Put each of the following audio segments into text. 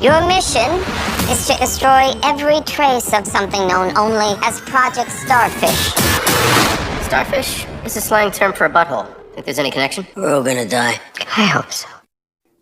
Your mission is to destroy every trace of something known only as Project Starfish. Starfish is a slang term for a butthole. Think there's any connection? We're all gonna die. I hope so.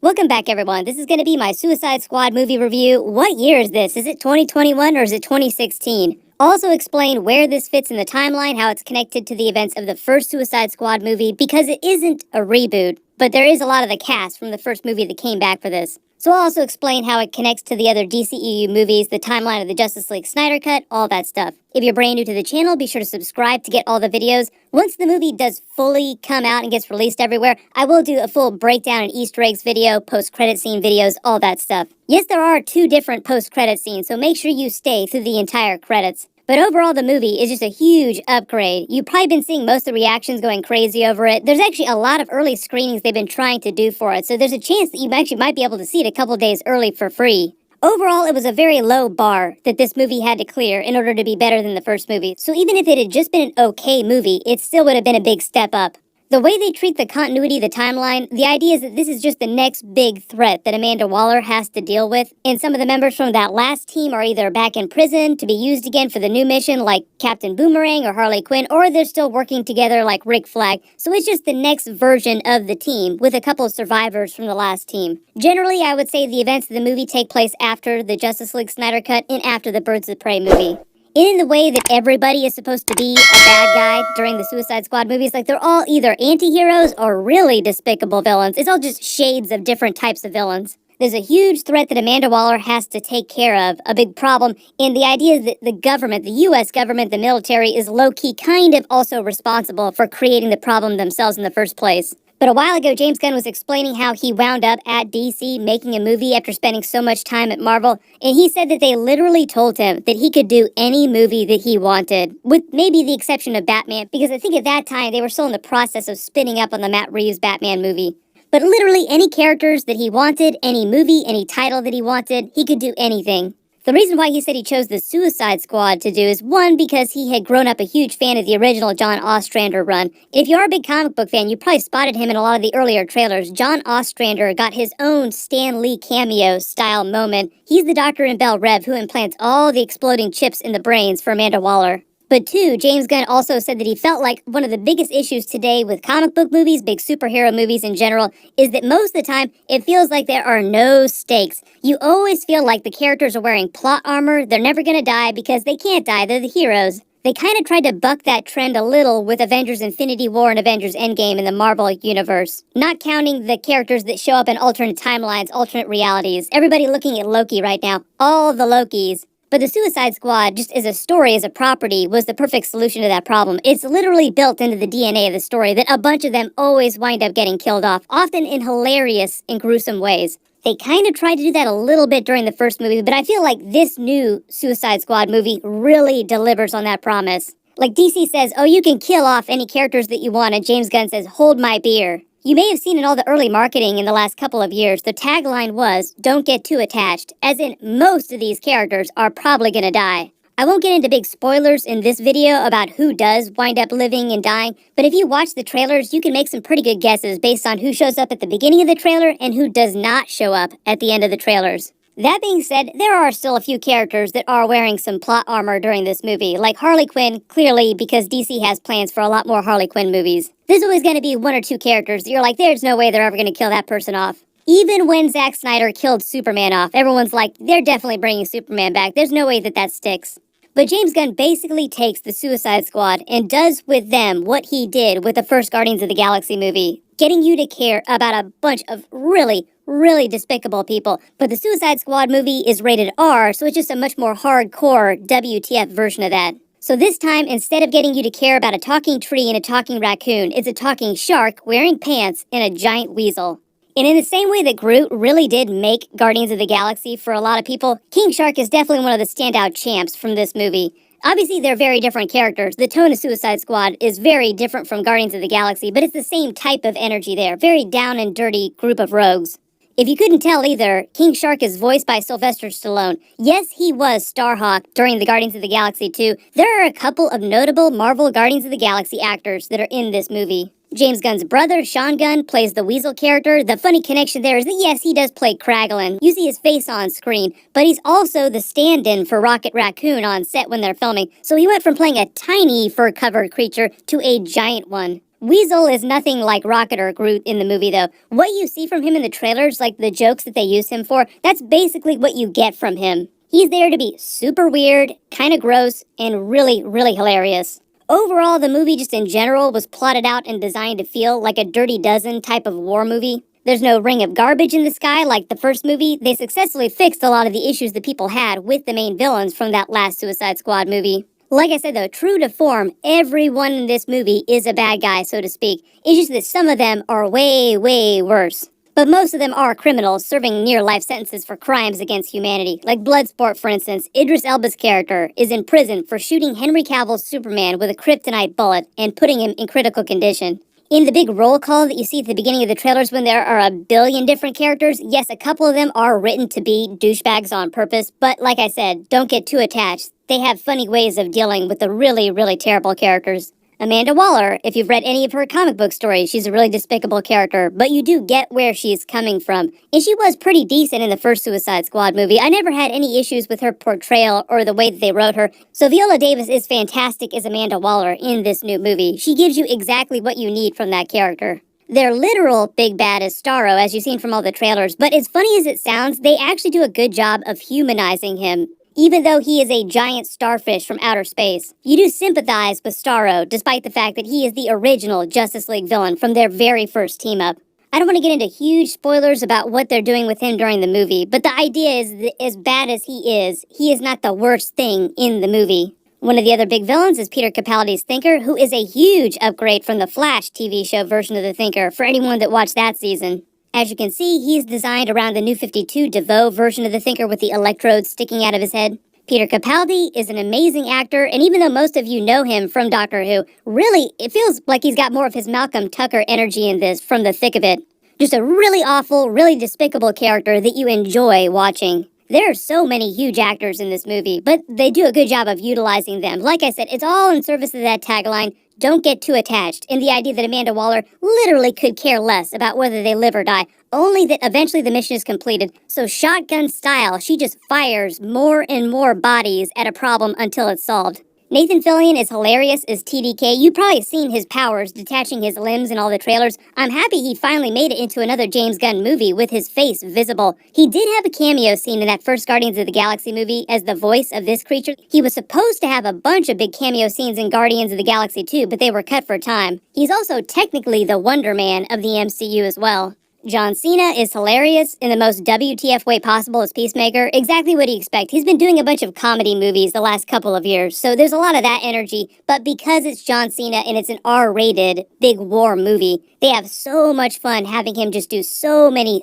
Welcome back, everyone. This is going to be my Suicide Squad movie review. What year is this? Is it 2021 or is it 2016? Also explain where this fits in the timeline, how it's connected to the events of the first Suicide Squad movie, because it isn't a reboot, but there is a lot of the cast from the first movie that came back for this. So I'll also explain how it connects to the other DCEU movies, the timeline of the Justice League Snyder Cut, all that stuff. If you're brand new to the channel, be sure to subscribe to get all the videos. Once the movie does fully come out and gets released everywhere, I will do a full breakdown and Easter eggs video, post-credit scene videos, all that stuff. Yes, there are 2 different post-credit scenes, so make sure you stay through the entire credits. But overall, the movie is just a huge upgrade. You've probably been seeing most of the reactions going crazy over it. There's actually a lot of early screenings they've been trying to do for it, so there's a chance that you actually might be able to see it a couple days early for free. Overall, it was a very low bar that this movie had to clear in order to be better than the first movie. So even if it had just been an okay movie, it still would have been a big step up. The way they treat the continuity of the timeline, the idea is that this is just the next big threat that Amanda Waller has to deal with. And some of the members from that last team are either back in prison to be used again for the new mission like Captain Boomerang or Harley Quinn, or they're still working together like Rick Flag. So it's just the next version of the team with a couple of survivors from the last team. Generally, I would say the events of the movie take place after the Justice League Snyder Cut and after the Birds of Prey movie. In the way that everybody is supposed to be a bad guy during the Suicide Squad movies, like they're all either anti-heroes or really despicable villains. It's all just shades of different types of villains. There's a huge threat that Amanda Waller has to take care of, a big problem, and the idea is that the government, the U.S. government, the military, is low-key kind of also responsible for creating the problem themselves in the first place. But a while ago, James Gunn was explaining how he wound up at DC making a movie after spending so much time at Marvel, and he said that they literally told him that he could do any movie that he wanted, with maybe the exception of Batman, because I think at that time they were still in the process of spinning up on the Matt Reeves Batman movie. But literally any characters that he wanted, any movie, any title that he wanted, he could do anything. The reason why he said he chose the Suicide Squad to do is, one, because he had grown up a huge fan of the original John Ostrander run. If you are a big comic book fan, you probably spotted him in a lot of the earlier trailers. John Ostrander got his own Stan Lee cameo-style moment. He's the doctor in Belle Rev who implants all the exploding chips in the brains for Amanda Waller. But 2, James Gunn also said that he felt like one of the biggest issues today with comic book movies, big superhero movies in general, is that most of the time, it feels like there are no stakes. You always feel like the characters are wearing plot armor, they're never gonna die because they can't die, they're the heroes. They kind of tried to buck that trend a little with Avengers Infinity War and Avengers Endgame in the Marvel universe. Not counting the characters that show up in alternate timelines, alternate realities. Everybody looking at Loki right now. All the Lokis. But the Suicide Squad, just as a story, as a property, was the perfect solution to that problem. It's literally built into the DNA of the story that a bunch of them always wind up getting killed off, often in hilarious and gruesome ways. They kind of tried to do that a little bit during the first movie, but I feel like this new Suicide Squad movie really delivers on that promise. Like DC says, oh, you can kill off any characters that you want, and James Gunn says, hold my beer. You may have seen in all the early marketing in the last couple of years, the tagline was, don't get too attached, as in most of these characters are probably gonna die. I won't get into big spoilers in this video about who does wind up living and dying, but if you watch the trailers, you can make some pretty good guesses based on who shows up at the beginning of the trailer and who does not show up at the end of the trailers. That being said, there are still a few characters that are wearing some plot armor during this movie, like Harley Quinn, clearly because DC has plans for a lot more Harley Quinn movies. There's always going to be 1 or 2 characters that you're like, there's no way they're ever going to kill that person off. Even when Zack Snyder killed Superman off, everyone's like, they're definitely bringing Superman back. There's no way that that sticks. But James Gunn basically takes the Suicide Squad and does with them what he did with the first Guardians of the Galaxy movie, getting you to care about a bunch of really despicable people. But the Suicide Squad movie is rated R, so it's just a much more hardcore WTF version of that. So this time, instead of getting you to care about a talking tree and a talking raccoon, it's a talking shark wearing pants and a giant weasel. And in the same way that Groot really did make Guardians of the Galaxy for a lot of people, King Shark is definitely one of the standout champs from this movie. Obviously, they're very different characters. The tone of Suicide Squad is very different from Guardians of the Galaxy, but it's the same type of energy there. Very down and dirty group of rogues. If you couldn't tell either, King Shark is voiced by Sylvester Stallone. Yes, he was Starhawk during the Guardians of the Galaxy 2. There are a couple of notable Marvel Guardians of the Galaxy actors that are in this movie. James Gunn's brother, Sean Gunn, plays the Weasel character. The funny connection there is that yes, he does play Kraglin. You see his face on screen, but he's also the stand-in for Rocket Raccoon on set when they're filming. So he went from playing a tiny fur-covered creature to a giant one. Weasel is nothing like Rocket or Groot in the movie, though. What you see from him in the trailers, like the jokes that they use him for, that's basically what you get from him. He's there to be super weird, kind of gross, and really, really hilarious. Overall, the movie just in general was plotted out and designed to feel like a Dirty Dozen type of war movie. There's no ring of garbage in the sky like the first movie. They successfully fixed a lot of the issues that people had with the main villains from that last Suicide Squad movie. Like I said though, true to form, everyone in this movie is a bad guy, so to speak. It's just that some of them are way, way worse. But most of them are criminals serving near-life sentences for crimes against humanity. Like Bloodsport, for instance, Idris Elba's character is in prison for shooting Henry Cavill's Superman with a kryptonite bullet and putting him in critical condition. In the big roll call that you see at the beginning of the trailers when there are a billion different characters, yes, a couple of them are written to be douchebags on purpose, but like I said, don't get too attached. They have funny ways of dealing with the really, really terrible characters. Amanda Waller, if you've read any of her comic book stories, she's a really despicable character, but you do get where she's coming from. And she was pretty decent in the first Suicide Squad movie. I never had any issues with her portrayal or the way that they wrote her. So Viola Davis is fantastic as Amanda Waller in this new movie. She gives you exactly what you need from that character. Their literal big bad is Starro, as you've seen from all the trailers, but as funny as it sounds, they actually do a good job of humanizing him. Even though he is a giant starfish from outer space, you do sympathize with Starro, despite the fact that he is the original Justice League villain from their very first team-up. I don't want to get into huge spoilers about what they're doing with him during the movie, but the idea is that as bad as he is not the worst thing in the movie. One of the other big villains is Peter Capaldi's Thinker, who is a huge upgrade from the Flash TV show version of the Thinker for anyone that watched that season. As you can see, he's designed around the New 52 DeVoe version of the Thinker with the electrodes sticking out of his head. Peter Capaldi is an amazing actor, and even though most of you know him from Doctor Who, really, it feels like he's got more of his Malcolm Tucker energy in this from the thick of it. Just a really awful, really despicable character that you enjoy watching. There are so many huge actors in this movie, but they do a good job of utilizing them. Like I said, it's all in service of that tagline, don't get too attached, and the idea that Amanda Waller literally could care less about whether they live or die, only that eventually the mission is completed. So shotgun style, she just fires more and more bodies at a problem until it's solved. Nathan Fillion is hilarious as TDK. You've probably seen his powers, detaching his limbs in all the trailers. I'm happy he finally made it into another James Gunn movie with his face visible. He did have a cameo scene in that first Guardians of the Galaxy movie as the voice of this creature. He was supposed to have a bunch of big cameo scenes in Guardians of the Galaxy 2, but they were cut for time. He's also technically the Wonder Man of the MCU as well. John Cena is hilarious in the most WTF way possible as Peacemaker. Exactly what you expect. He's been doing a bunch of comedy movies the last couple of years, so there's a lot of that energy. But because it's John Cena and it's an R-rated big war movie, they have so much fun having him just do so many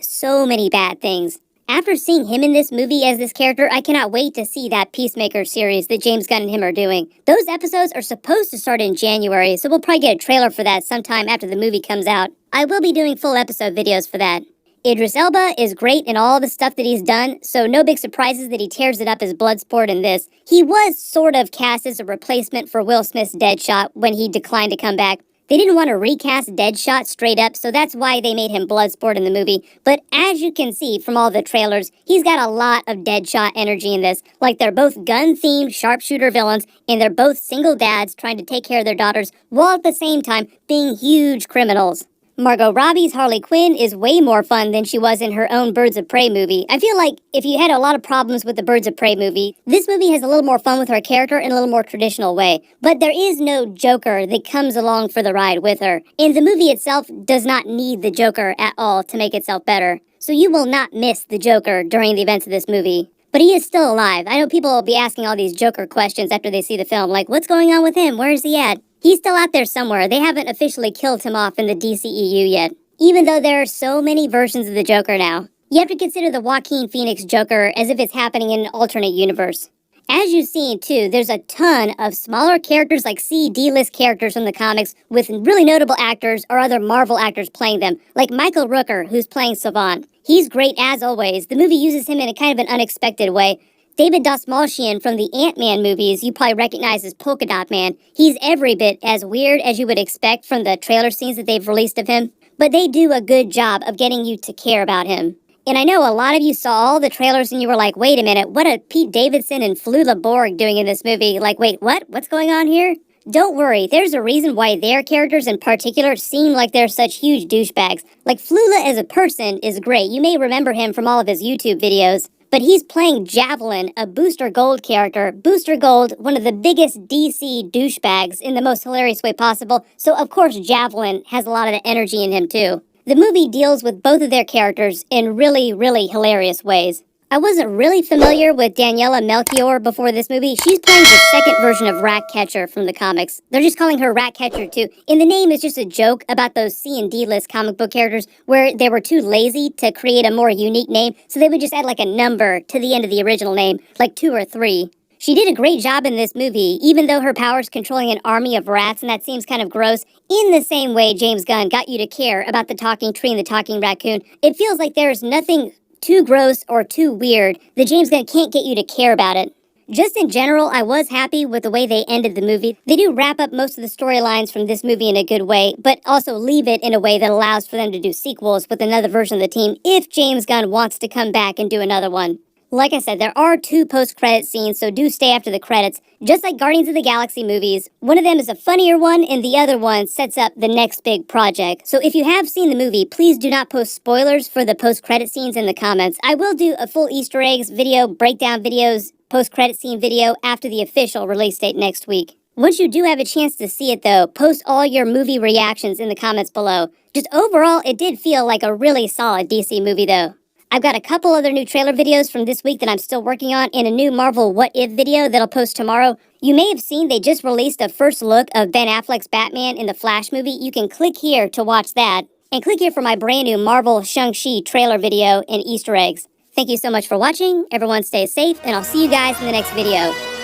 bad things. After seeing him in this movie as this character, I cannot wait to see that Peacemaker series that James Gunn and him are doing. Those episodes are supposed to start in January, so we'll probably get a trailer for that sometime after the movie comes out. I will be doing full episode videos for that. Idris Elba is great in all the stuff that he's done, so no big surprises that he tears it up as Bloodsport in this. He was sort of cast as a replacement for Will Smith's Deadshot when he declined to come back. They didn't want to recast Deadshot straight up, so that's why they made him Bloodsport in the movie. But as you can see from all the trailers, he's got a lot of Deadshot energy in this. Like they're both gun-themed sharpshooter villains, and they're both single dads trying to take care of their daughters, while at the same time being huge criminals. Margot Robbie's Harley Quinn is way more fun than she was in her own Birds of Prey movie. I feel like if you had a lot of problems with the Birds of Prey movie, this movie has a little more fun with her character in a little more traditional way. But there is no Joker that comes along for the ride with her. And the movie itself does not need the Joker at all to make itself better. So you will not miss the Joker during the events of this movie. But he is still alive. I know people will be asking all these Joker questions after they see the film, like, what's going on with him? Where is he at? He's still out there somewhere. They haven't officially killed him off in the DCEU yet, even though there are so many versions of the Joker now. You have to consider the Joaquin Phoenix Joker as if it's happening in an alternate universe. As you've seen, too, there's a ton of smaller characters like D-list characters from the comics with really notable actors or other Marvel actors playing them, like Michael Rooker, who's playing Savant. He's great as always. The movie uses him in a kind of an unexpected way. David Dastmalchian from the Ant-Man movies you probably recognize as Polka Dot Man. He's every bit as weird as you would expect from the trailer scenes that they've released of him, but they do a good job of getting you to care about him. And I know a lot of you saw all the trailers and you were like, wait a minute, what are Pete Davidson and Flula Borg doing in this movie? Like, wait, what? What's going on here? Don't worry, there's a reason why their characters in particular seem like they're such huge douchebags. Like, Flula as a person is great. You may remember him from all of his YouTube videos. But he's playing Javelin, a Booster Gold character. Booster Gold, one of the biggest DC douchebags in the most hilarious way possible. So, of course, Javelin has a lot of the energy in him, too. The movie deals with both of their characters in really, really hilarious ways. I wasn't really familiar with Daniela Melchior before this movie. She's playing the second version of Ratcatcher from the comics. They're just calling her Ratcatcher too. And the name is just a joke about those C and D list comic book characters where they were too lazy to create a more unique name, so they would just add like a number to the end of the original name, like 2 or 3. She did a great job in this movie, even though her power's controlling an army of rats, and that seems kind of gross. In the same way James Gunn got you to care about the talking tree and the talking raccoon, it feels like there's nothing too gross or too weird that James Gunn can't get you to care about it. Just in general, I was happy with the way they ended the movie. They do wrap up most of the storylines from this movie in a good way, but also leave it in a way that allows for them to do sequels with another version of the team if James Gunn wants to come back and do another one. Like I said, there are 2 post-credit scenes, so do stay after the credits. Just like Guardians of the Galaxy movies, one of them is a funnier one, and the other one sets up the next big project. So if you have seen the movie, please do not post spoilers for the post-credit scenes in the comments. I will do a full Easter eggs video, breakdown videos, post-credit scene video after the official release date next week. Once you do have a chance to see it though, post all your movie reactions in the comments below. Just overall, it did feel like a really solid DC movie though. I've got a couple other new trailer videos from this week that I'm still working on, and a new Marvel What If video that I'll post tomorrow. You may have seen they just released a first look of Ben Affleck's Batman in the Flash movie. You can click here to watch that, and click here for my brand new Marvel Shang-Chi trailer video and Easter eggs. Thank you so much for watching. Everyone stay safe, and I'll see you guys in the next video.